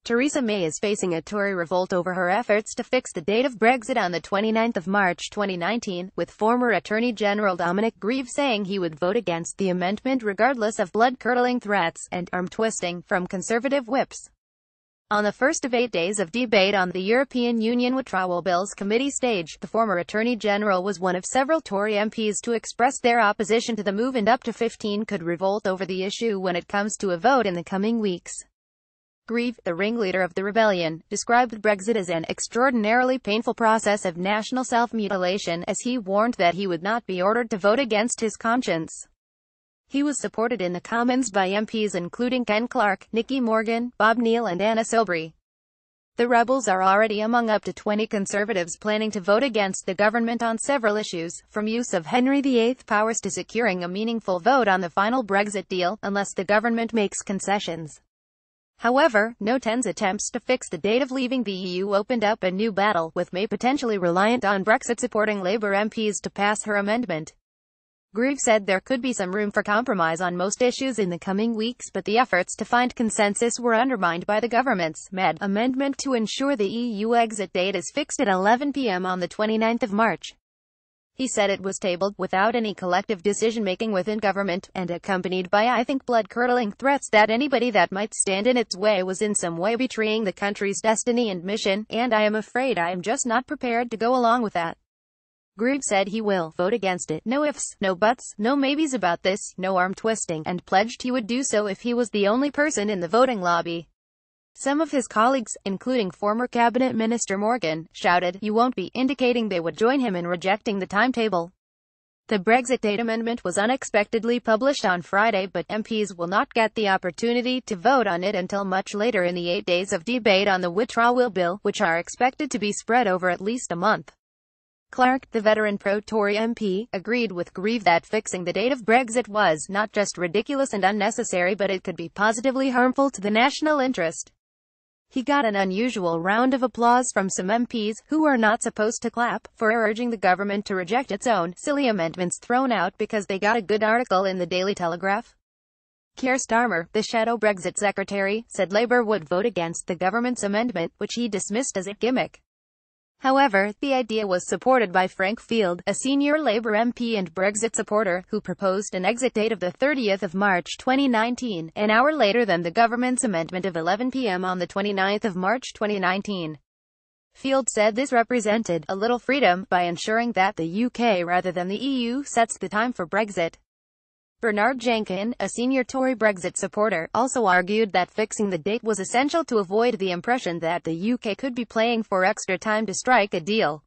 Theresa May is facing a Tory revolt over her efforts to fix the date of Brexit on the 29th of March 2019, with former Attorney General Dominic Grieve saying he would vote against the amendment regardless of blood-curdling threats and arm-twisting from Conservative whips. On the first of 8 days of debate on the European Union withdrawal bills committee stage, the former Attorney General was one of several Tory MPs to express their opposition to the move, and up to 15 could revolt over the issue when it comes to a vote in the coming weeks. Grieve, the ringleader of the rebellion, described Brexit as an extraordinarily painful process of national self-mutilation, as he warned that he would not be ordered to vote against his conscience. He was supported in the Commons by MPs including Ken Clarke, Nicky Morgan, Bob Neill and Anna Soubry. The rebels are already among up to 20 Conservatives planning to vote against the government on several issues, from use of Henry VIII powers to securing a meaningful vote on the final Brexit deal, unless the government makes concessions. However, no 10's attempts to fix the date of leaving the EU opened up a new battle, with May potentially reliant on Brexit-supporting Labour MPs to pass her amendment. Grieve said there could be some room for compromise on most issues in the coming weeks, but the efforts to find consensus were undermined by the government's mad amendment to ensure the EU exit date is fixed at 11 p.m. on the 29th of March. He said it was tabled without any collective decision-making within government, and accompanied by, I think, blood-curdling threats that anybody that might stand in its way was in some way betraying the country's destiny and mission, and I am afraid I am just not prepared to go along with that. Grieve said he will vote against it, no ifs, no buts, no maybes about this, no arm-twisting, and pledged he would do so if he was the only person in the voting lobby. Some of his colleagues, including former Cabinet Minister Morgan, shouted, "You won't be," indicating they would join him in rejecting the timetable. The Brexit date amendment was unexpectedly published on Friday, but MPs will not get the opportunity to vote on it until much later in the 8 days of debate on the withdrawal bill, which are expected to be spread over at least a month. Clarke, the veteran pro-Tory MP, agreed with Grieve that fixing the date of Brexit was not just ridiculous and unnecessary, but it could be positively harmful to the national interest. He got an unusual round of applause from some MPs, who are not supposed to clap, for urging the government to reject its own silly amendments thrown out because they got a good article in the Daily Telegraph. Keir Starmer, the shadow Brexit secretary, said Labour would vote against the government's amendment, which he dismissed as a gimmick. However, the idea was supported by Frank Field, a senior Labour MP and Brexit supporter, who proposed an exit date of the 30th of March 2019, an hour later than the government's amendment of 11 p.m. on the 29th of March 2019. Field said this represented a little freedom by ensuring that the UK rather than the EU sets the time for Brexit. Bernard Jenkin, a senior Tory Brexit supporter, also argued that fixing the date was essential to avoid the impression that the UK could be playing for extra time to strike a deal.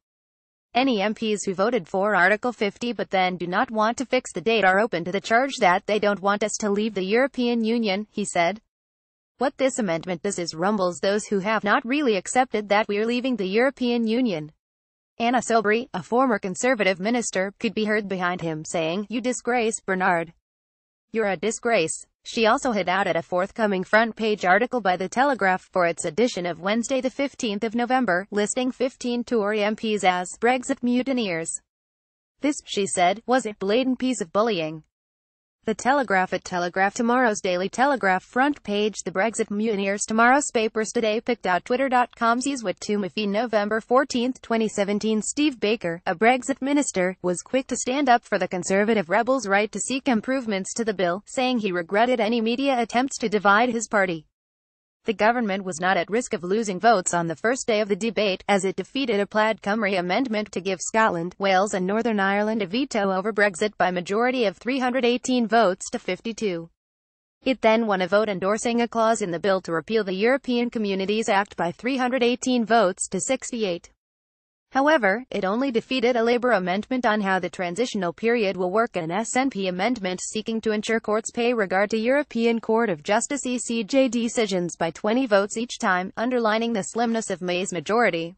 Any MPs who voted for Article 50 but then do not want to fix the date are open to the charge that they don't want us to leave the European Union, he said. What this amendment does is rumbles those who have not really accepted that we're leaving the European Union. Anna Soubry, a former Conservative minister, could be heard behind him saying, "You disgrace, Bernard. You're a disgrace." She also hit out at a forthcoming front-page article by The Telegraph for its edition of Wednesday the 15th of November, listing 15 Tory MPs as Brexit mutineers. This, she said, was a blatant piece of bullying. The Telegraph at Telegraph. Tomorrow's Daily Telegraph front page. The Brexit mutineers. Tomorrow's papers today picked out Twitter.com's with Tumafi. November 14, 2017. Steve Baker, a Brexit minister, was quick to stand up for the Conservative rebels' right to seek improvements to the bill, saying he regretted any media attempts to divide his party. The government was not at risk of losing votes on the first day of the debate, as it defeated a Plaid Cymru amendment to give Scotland, Wales and Northern Ireland a veto over Brexit by majority of 318 votes to 52. It then won a vote endorsing a clause in the bill to repeal the European Communities Act by 318 votes to 68. However, it only defeated a Labour amendment on how the transitional period will work and an SNP amendment seeking to ensure courts pay regard to European Court of Justice (ECJ) decisions by 20 votes each time, underlining the slimness of May's majority.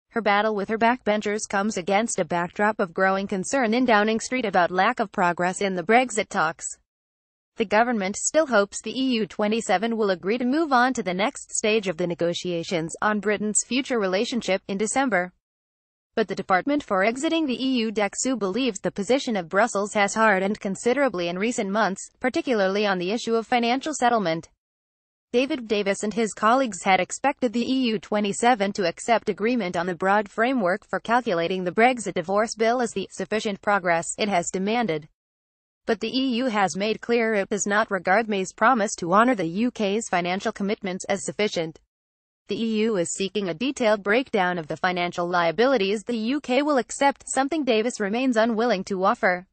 Her battle with her backbenchers comes against a backdrop of growing concern in Downing Street about lack of progress in the Brexit talks. The government still hopes the EU 27 will agree to move on to the next stage of the negotiations on Britain's future relationship in December. But the Department for Exiting the EU DEXU believes the position of Brussels has hardened considerably in recent months, particularly on the issue of financial settlement. David Davis and his colleagues had expected the EU27 to accept agreement on the broad framework for calculating the Brexit divorce bill as the sufficient progress it has demanded. But the EU has made clear it does not regard May's promise to honour the UK's financial commitments as sufficient. The EU is seeking a detailed breakdown of the financial liabilities the UK will accept, something Davis remains unwilling to offer.